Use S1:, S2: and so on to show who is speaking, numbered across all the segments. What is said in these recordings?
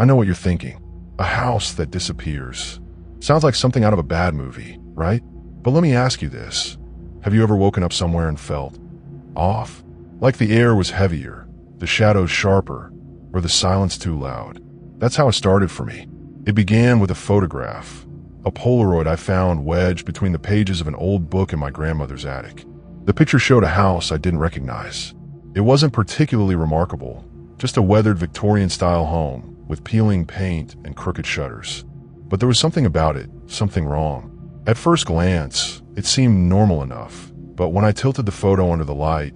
S1: I know what you're thinking. A house that disappears. Sounds like something out of a bad movie, right? But let me ask you this. Have you ever woken up somewhere and felt off? Like the air was heavier, the shadows sharper, or the silence too loud? That's how it started for me. It began with a photograph, a Polaroid I found wedged between the pages of an old book in my grandmother's attic. The picture showed a house I didn't recognize. It wasn't particularly remarkable, just a weathered Victorian-style home with peeling paint and crooked shutters. But there was something about it, something wrong. At first glance, it seemed normal enough, but when I tilted the photo under the light,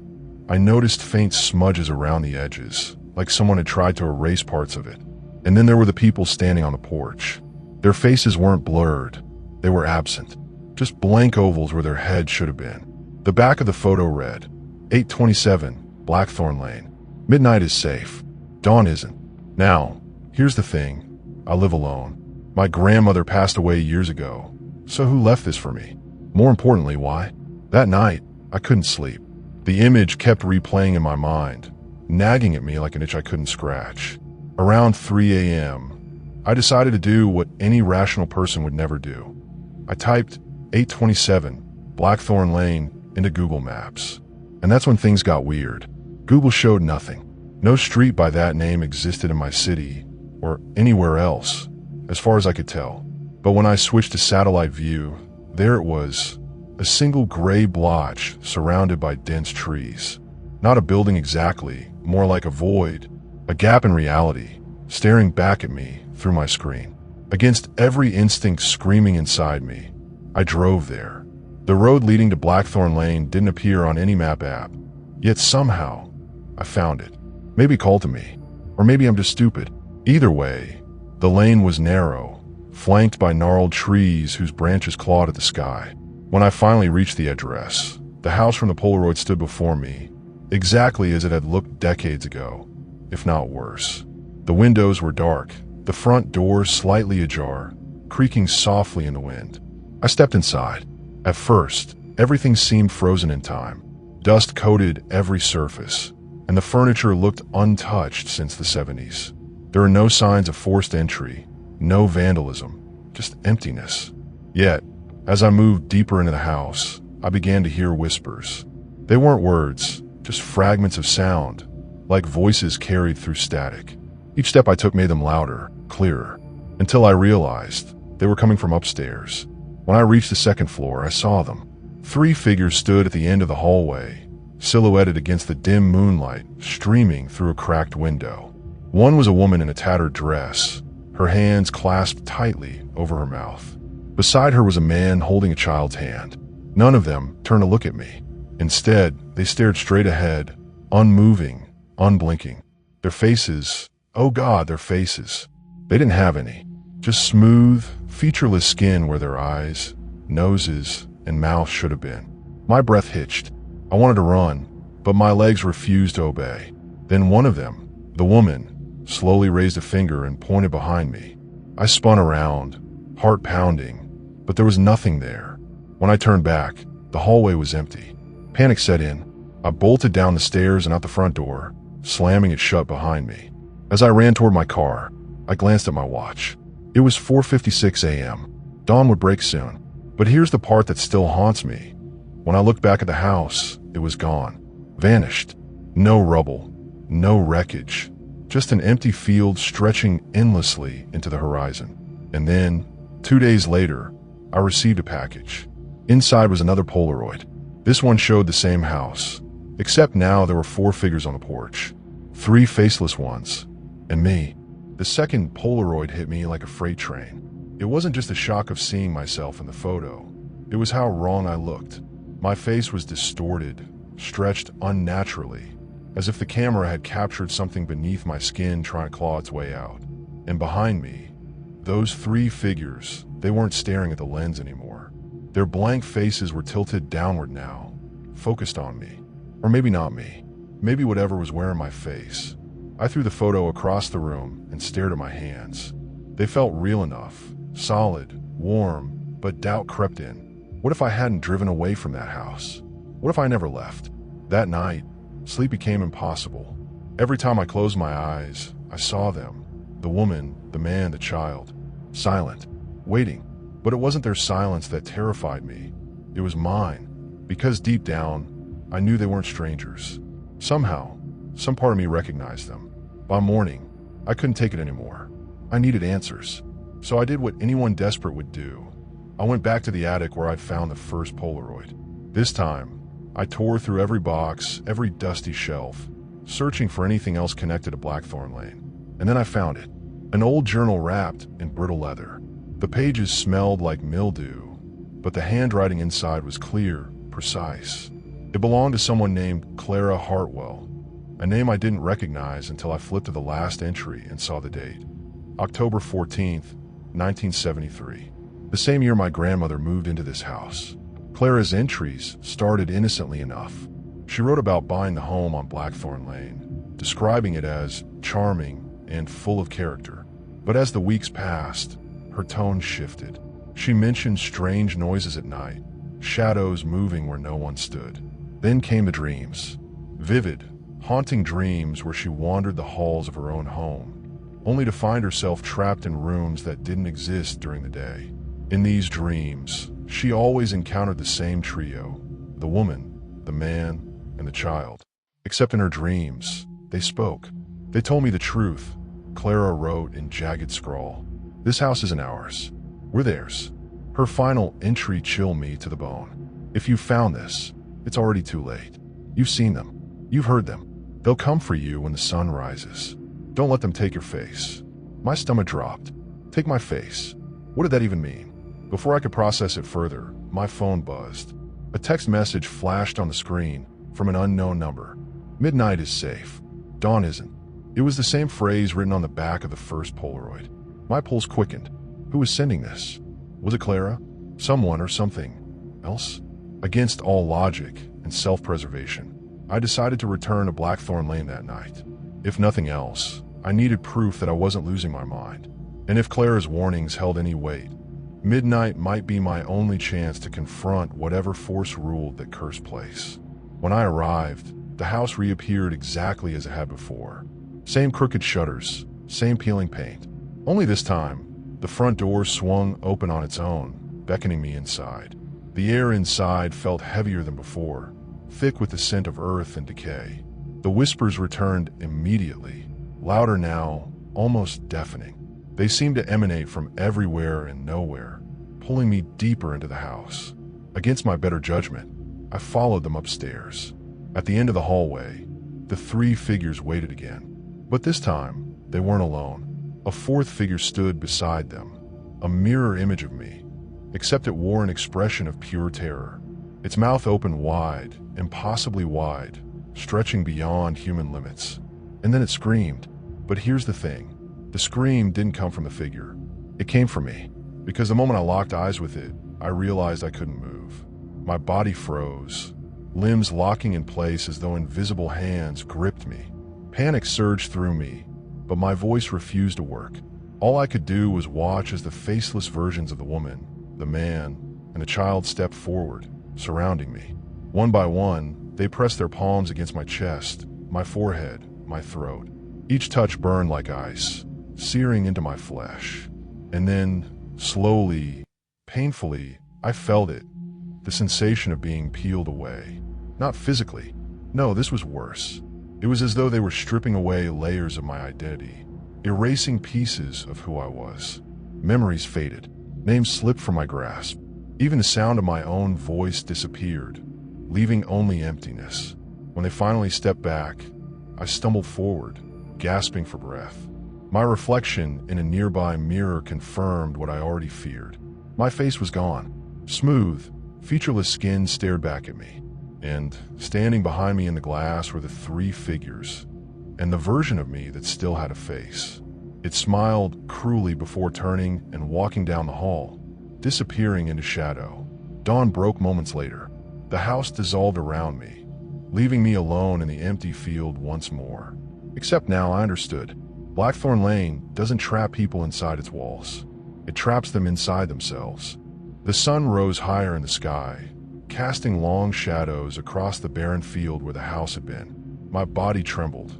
S1: I noticed faint smudges around the edges, like someone had tried to erase parts of it. And then there were the people standing on the porch. Their faces weren't blurred, they were absent, just blank ovals where their heads should have been. The back of the photo read, 827 Blackthorn Lane. Midnight is safe. Dawn isn't. Now, here's the thing. I live alone. My grandmother passed away years ago. So who left this for me? More importantly, why? That night, I couldn't sleep. The image kept replaying in my mind, nagging at me like an itch I couldn't scratch. Around 3 a.m., I decided to do what any rational person would never do. I typed 827 Blackthorn Lane into Google Maps. And that's when things got weird. Google showed nothing. No street by that name existed in my city or anywhere else, as far as I could tell. But when I switched to satellite view, there it was, a single gray blotch surrounded by dense trees. Not a building exactly, more like a void, a gap in reality, staring back at me through my screen. Against every instinct screaming inside me, I drove there. The road leading to Blackthorn Lane didn't appear on any map app, yet somehow, I found it. Maybe called to me, or maybe I'm just stupid. Either way, the lane was narrow, flanked by gnarled trees whose branches clawed at the sky. When I finally reached the address, the house from the Polaroid stood before me, exactly as it had looked decades ago, if not worse. The windows were dark, the front door slightly ajar, creaking softly in the wind. I stepped inside. At first, everything seemed frozen in time. Dust coated every surface, and the furniture looked untouched since the 70s. There were no signs of forced entry, no vandalism, just emptiness. Yet, as I moved deeper into the house, I began to hear whispers. They weren't words, just fragments of sound, like voices carried through static. Each step I took made them louder, clearer, until I realized they were coming from upstairs. When I reached the second floor, I saw them. 3 figures stood at the end of the hallway, silhouetted against the dim moonlight streaming through a cracked window. One was a woman in a tattered dress, her hands clasped tightly over her mouth. Beside her was a man holding a child's hand. None of them turned to look at me. Instead, they stared straight ahead, unmoving, unblinking. Their faces, oh God, their faces. They didn't have any. Just smooth, featureless skin where their eyes, noses, and mouths should have been. My breath hitched. I wanted to run, but my legs refused to obey. Then one of them, the woman, slowly raised a finger and pointed behind me. I spun around, heart pounding, but there was nothing there. When I turned back, the hallway was empty. Panic set in. I bolted down the stairs and out the front door, slamming it shut behind me. As I ran toward my car, I glanced at my watch. It was 4:56 a.m. Dawn would break soon. But here's the part that still haunts me. When I looked back at the house, it was gone. Vanished. No rubble. No wreckage. Just an empty field stretching endlessly into the horizon. And then, 2 days later, I received a package. Inside was another Polaroid. This one showed the same house, except now there were 4 figures on the porch. 3 faceless ones. And me. The second Polaroid hit me like a freight train. It wasn't just the shock of seeing myself in the photo. It was how wrong I looked. My face was distorted, stretched unnaturally, as if the camera had captured something beneath my skin trying to claw its way out. And behind me, those 3 figures, they weren't staring at the lens anymore. Their blank faces were tilted downward now, focused on me. Or maybe not me. Maybe whatever was wearing my face. I threw the photo across the room and stared at my hands. They felt real enough, solid, warm, but doubt crept in. What if I hadn't driven away from that house? What if I never left? That night, sleep became impossible. Every time I closed my eyes, I saw them. The woman, the man, the child. Silent. Waiting. But it wasn't their silence that terrified me. It was mine. Because deep down, I knew they weren't strangers. Somehow, some part of me recognized them. By morning, I couldn't take it anymore. I needed answers. So I did what anyone desperate would do. I went back to the attic where I'd found the first Polaroid. This time, I tore through every box, every dusty shelf, searching for anything else connected to Blackthorn Lane. And then I found it. An old journal wrapped in brittle leather. The pages smelled like mildew, but the handwriting inside was clear, precise. It belonged to someone named Clara Hartwell, a name I didn't recognize until I flipped to the last entry and saw the date. October 14th, 1973. The same year my grandmother moved into this house. Clara's entries started innocently enough. She wrote about buying the home on Blackthorn Lane, describing it as charming and full of character. But as the weeks passed, her tone shifted. She mentioned strange noises at night, shadows moving where no one stood. Then came the dreams. Vivid, haunting dreams where she wandered the halls of her own home, only to find herself trapped in rooms that didn't exist during the day. In these dreams, she always encountered the same trio, the woman, the man, and the child. Except in her dreams, they spoke. They told me the truth. Clara wrote in jagged scrawl, "This house isn't ours. We're theirs." Her final entry chilled me to the bone. "If you found this, it's already too late. You've seen them. You've heard them. They'll come for you when the sun rises. Don't let them take your face." My stomach dropped. Take my face. What did that even mean? Before I could process it further, my phone buzzed. A text message flashed on the screen from an unknown number. "Midnight is safe. Dawn isn't." It was the same phrase written on the back of the first Polaroid. My pulse quickened. Who was sending this? Was it Clara? Someone or something else? Against all logic and self-preservation, I decided to return to Blackthorn Lane that night. If nothing else, I needed proof that I wasn't losing my mind. And if Clara's warnings held any weight, midnight might be my only chance to confront whatever force ruled that cursed place. When I arrived, the house reappeared exactly as it had before. Same crooked shutters, same peeling paint. Only this time, the front door swung open on its own, beckoning me inside. The air inside felt heavier than before, thick with the scent of earth and decay. The whispers returned immediately, louder now, almost deafening. They seemed to emanate from everywhere and nowhere, pulling me deeper into the house. Against my better judgment, I followed them upstairs. At the end of the hallway, the three figures waited again. But this time, they weren't alone. A fourth figure stood beside them, a mirror image of me, except it wore an expression of pure terror. Its mouth opened wide, impossibly wide, stretching beyond human limits. And then it screamed. But here's the thing. The scream didn't come from the figure. It came from me, because the moment I locked eyes with it, I realized I couldn't move. My body froze, limbs locking in place as though invisible hands gripped me. Panic surged through me, but my voice refused to work. All I could do was watch as the faceless versions of the woman, the man, and the child stepped forward, surrounding me. One by one, they pressed their palms against my chest, my forehead, my throat. Each touch burned like ice, searing into my flesh. And then, slowly, painfully, I felt it, the sensation of being peeled away. Not physically. No, this was worse. It was as though they were stripping away layers of my identity, erasing pieces of who I was. Memories faded. Names slipped from my grasp. Even the sound of my own voice disappeared, leaving only emptiness. When they finally stepped back, I stumbled forward, gasping for breath. My reflection in a nearby mirror confirmed what I already feared. My face was gone. Smooth, featureless skin stared back at me. And standing behind me in the glass were the three figures, and the version of me that still had a face. It smiled cruelly before turning and walking down the hall, disappearing into shadow. Dawn broke moments later. The house dissolved around me, leaving me alone in the empty field once more. Except now I understood. Blackthorn Lane doesn't trap people inside its walls. It traps them inside themselves. The sun rose higher in the sky, casting long shadows across the barren field where the house had been. My body trembled,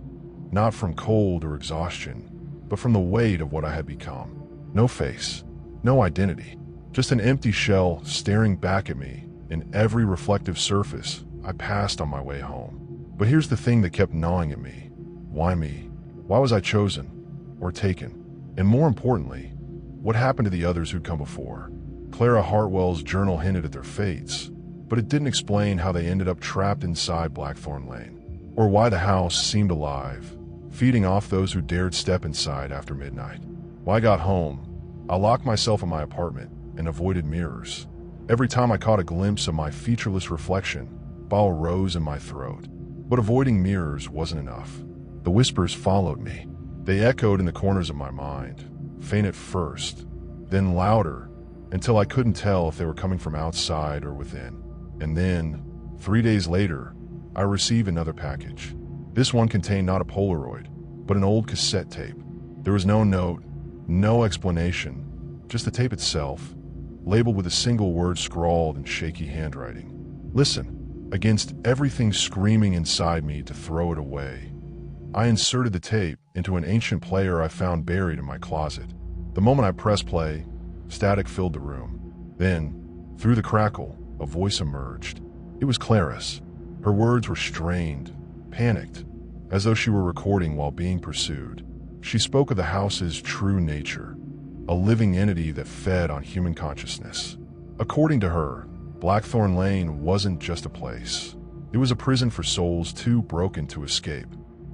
S1: not from cold or exhaustion, but from the weight of what I had become. No face, no identity, just an empty shell staring back at me in every reflective surface I passed on my way home. But here's the thing that kept gnawing at me. Why me? Why was I chosen or taken? And more importantly, what happened to the others who'd come before? Clara Hartwell's journal hinted at their fates, but it didn't explain how they ended up trapped inside Blackthorn Lane, or why the house seemed alive, feeding off those who dared step inside after midnight. When I got home, I locked myself in my apartment and avoided mirrors. Every time I caught a glimpse of my featureless reflection, bile rose in my throat. But avoiding mirrors wasn't enough. The whispers followed me. They echoed in the corners of my mind, faint at first, then louder, until I couldn't tell if they were coming from outside or within. And then, 3 days later, I received another package. This one contained not a Polaroid, but an old cassette tape. There was no note, no explanation, just the tape itself, labeled with a single word scrawled in shaky handwriting. Listen. Against everything screaming inside me to throw it away, I inserted the tape into an ancient player I found buried in my closet. The moment I pressed play, static filled the room. Then, through the crackle, a voice emerged. It was Clara's. Her words were strained, panicked, as though she were recording while being pursued. She spoke of the house's true nature, a living entity that fed on human consciousness. According to her, Blackthorn Lane wasn't just a place. It was a prison for souls too broken to escape.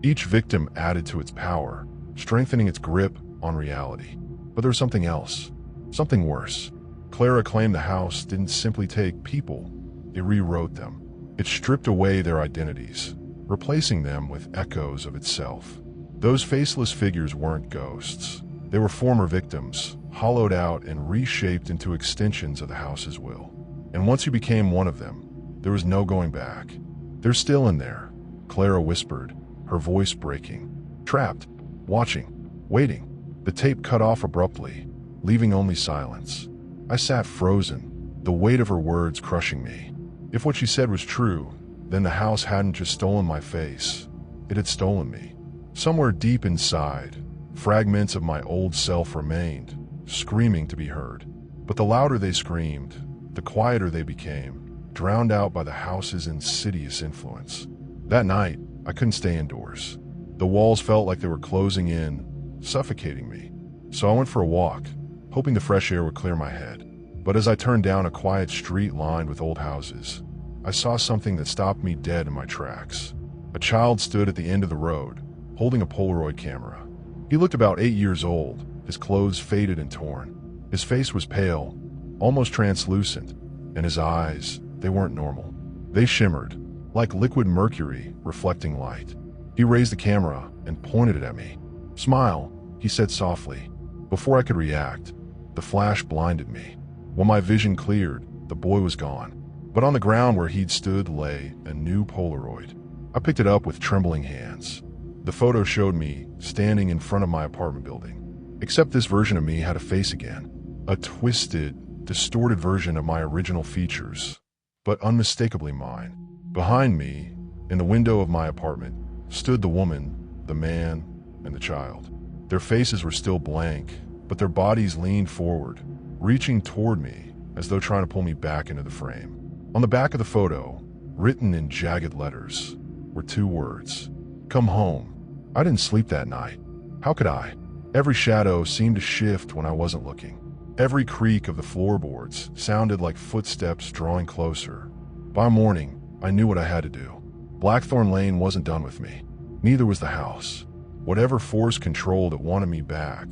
S1: Each victim added to its power, strengthening its grip on reality. But there was something else, something worse. Clara claimed the house didn't simply take people, it rewrote them. It stripped away their identities, replacing them with echoes of itself. Those faceless figures weren't ghosts. They were former victims, hollowed out and reshaped into extensions of the house's will. And once you became one of them, there was no going back. They're still in there, Clara whispered, her voice breaking. Trapped, watching, waiting. The tape cut off abruptly, leaving only silence. I sat frozen, the weight of her words crushing me. If what she said was true, then the house hadn't just stolen my face, it had stolen me. Somewhere deep inside, fragments of my old self remained, screaming to be heard. But the louder they screamed, the quieter they became, drowned out by the house's insidious influence. That night, I couldn't stay indoors. The walls felt like they were closing in, suffocating me. So I went for a walk, hoping the fresh air would clear my head. But as I turned down a quiet street lined with old houses, I saw something that stopped me dead in my tracks. A child stood at the end of the road, holding a Polaroid camera. He looked about 8 years old, his clothes faded and torn. His face was pale, almost translucent, and his eyes, they weren't normal. They shimmered, like liquid mercury reflecting light. He raised the camera and pointed it at me. "Smile," he said softly. Before I could react, the flash blinded me. When my vision cleared, the boy was gone. But on the ground where he'd stood lay a new Polaroid. I picked it up with trembling hands. The photo showed me standing in front of my apartment building. Except this version of me had a face again. A twisted, distorted version of my original features, but unmistakably mine. Behind me, in the window of my apartment, stood the woman, the man, and the child. Their faces were still blank, but their bodies leaned forward, reaching toward me as though trying to pull me back into the frame. On the back of the photo, written in jagged letters, were 2 words: "Come home." I didn't sleep that night. How could I? Every shadow seemed to shift when I wasn't looking. Every creak of the floorboards sounded like footsteps drawing closer. By morning, I knew what I had to do. Blackthorn Lane wasn't done with me. Neither was the house. Whatever force controlled it wanted me back,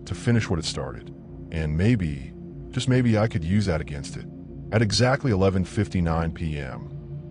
S1: to finish what it started. And maybe, just maybe, I could use that against it. At exactly 11:59 p.m.,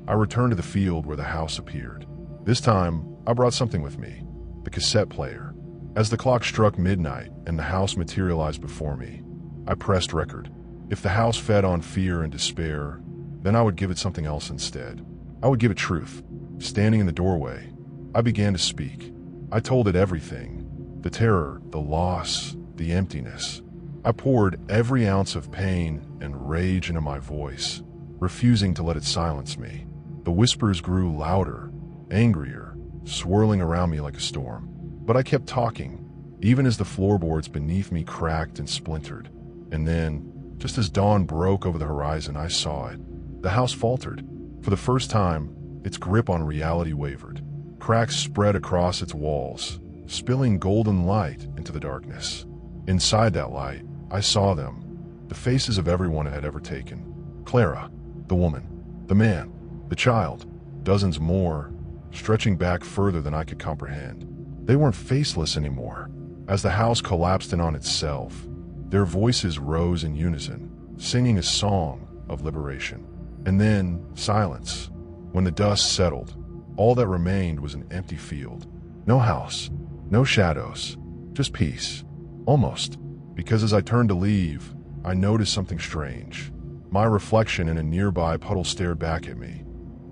S1: I returned to the field where the house appeared. This time, I brought something with me, the cassette player. As the clock struck midnight and the house materialized before me, I pressed record. If the house fed on fear and despair, then I would give it something else instead. I would give it truth. Standing in the doorway, I began to speak. I told it everything: the terror, the loss, the emptiness. I poured every ounce of pain and rage into my voice, refusing to let it silence me. The whispers grew louder, angrier, swirling around me like a storm. But I kept talking, even as the floorboards beneath me cracked and splintered. And then, just as dawn broke over the horizon, I saw it. The house faltered. For the first time, its grip on reality wavered. Cracks spread across its walls, spilling golden light into the darkness. Inside that light, I saw them, the faces of everyone it had ever taken. Clara, the woman, the man, the child, dozens more, stretching back further than I could comprehend. They weren't faceless anymore. As the house collapsed in on itself, their voices rose in unison, singing a song of liberation. And then, silence. When the dust settled, all that remained was an empty field. No house, no shadows, just peace. Almost. Because as I turned to leave, I noticed something strange. My reflection in a nearby puddle stared back at me.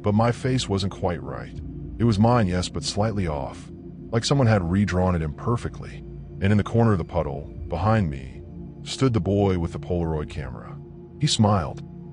S1: But my face wasn't quite right. It was mine, yes, but slightly off, like someone had redrawn it imperfectly. And in the corner of the puddle, behind me, stood the boy with the Polaroid camera. He smiled,